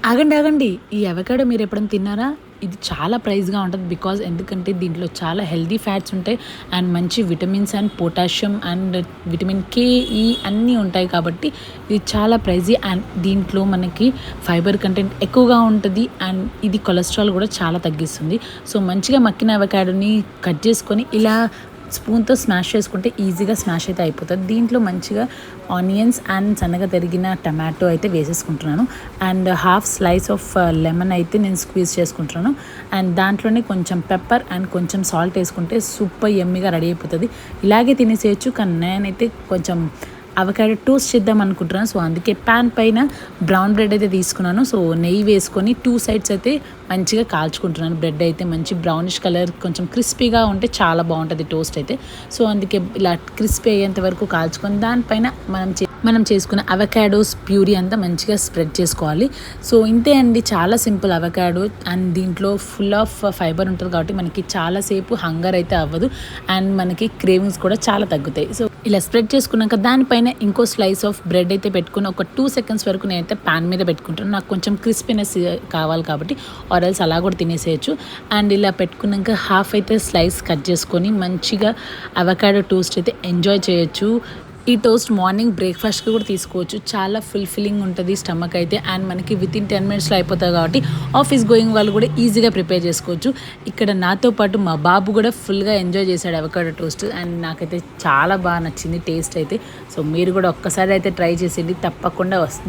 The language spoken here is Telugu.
ఆగండి ఆగండి, ఈ అవకాడో మీరు ఎప్పుడైనా తిన్నారా? ఇది చాలా ప్రైస్గా ఉంటుంది. ఎందుకంటే దీంట్లో చాలా హెల్దీ ఫ్యాట్స్ ఉంటాయి అండ్ మంచి vitamins and potassium and vitamin K, ఈ అన్నీ ఉంటాయి కాబట్టి ఇది చాలా ప్రైజీ. అండ్ దీంట్లో మనకి ఫైబర్ కంటెంట్ ఎక్కువగా ఉంటుంది అండ్ ఇది కొలెస్ట్రాల్ కూడా చాలా తగ్గిస్తుంది. సో మంచిగా మక్కిన అవకాడోని కట్ చేసుకొని ఇలా స్పూన్తో స్మాష్ చేసుకుంటే ఈజీగా స్మాష్ అయితే అయిపోతుంది. దీంట్లో మంచిగా ఆనియన్స్ అండ్ సన్నగా తరిగిన టమాటో అయితే వేసేసుకుంటున్నాను and half slice of lemon అయితే నేను స్క్వీజ్ చేసుకుంటున్నాను అండ్ దాంట్లోనే కొంచెం పెప్పర్ అండ్ కొంచెం సాల్ట్ వేసుకుంటే సూపర్ యమ్మీగా రెడీ అయిపోతుంది. ఇలాగే తినేసేయచ్చు, కానీ నేనైతే కొంచెం అవకాడో టోస్ట్ చేద్దాం అనుకుంటున్నాను. సో అందుకే ప్యాన్ పైన బ్రౌన్ బ్రెడ్ అయితే తీసుకున్నాను. సో నెయ్యి వేసుకొని 2 సైడ్స్ అయితే మంచిగా కాల్చుకుంటున్నాను. బ్రెడ్ అయితే మంచి బ్రౌనిష్ కలర్ కొంచెం క్రిస్పీగా ఉంటే చాలా బాగుంటుంది టోస్ట్ అయితే. సో అందుకే ఇలా క్రిస్పీ అయ్యేంత వరకు కాల్చుకొని దానిపైన మనం చేసుకున్న అవకాడోస్ ప్యూరీ అంతా మంచిగా స్ప్రెడ్ చేసుకోవాలి. సో ఇంతే అండి, చాలా సింపుల్ అవకాడో అండ్ దీంట్లో ఫుల్ ఆఫ్ ఫైబర్ ఉంటుంది కాబట్టి మనకి చాలాసేపు హంగర్ అయితే అవ్వదు అండ్ మనకి క్రేవింగ్స్ కూడా చాలా తగ్గుతాయి. సో ఇలా స్ప్రెడ్ చేసుకున్నాక దానిపైన ఇంకో స్లైస్ ఆఫ్ బ్రెడ్ అయితే పెట్టుకుని ఒక 2 సెకండ్స్ వరకు నేనైతే ప్యాన్ మీద పెట్టుకుంటాను. నాకు కొంచెం క్రిస్పీనెస్ కావాలి కాబట్టి ఆరెల్స్ అలా కూడా తినేసేయచ్చు. అండ్ ఇలా పెట్టుకున్నాక హాఫ్ అయితే స్లైస్ కట్ చేసుకొని మంచిగా అవకాడో టోస్ట్ అయితే ఎంజాయ్ చేయొచ్చు. ఈ టోస్ట్ మార్నింగ్ బ్రేక్ఫాస్ట్కి కూడా తీసుకోవచ్చు. చాలా ఫుల్ఫిల్లింగ్ ఉంటుంది స్టమక్ అయితే అండ్ మనకి వితిన్ 10 మినిట్స్లో అయిపోతుంది కాబట్టి ఆఫీస్ గోయింగ్ వాళ్ళు కూడా ఈజీగా ప్రిపేర్ చేసుకోవచ్చు. ఇక్కడ నాతో పాటు మా బాబు కూడా ఫుల్గా ఎంజాయ్ చేశాడు అవకాడో టోస్ట్ అండ్ నాకైతే చాలా బాగా నచ్చింది టేస్ట్ అయితే. సో మీరు కూడా ఒక్కసారి అయితే ట్రై చేసేయండి, తప్పకుండా వస్తుంది.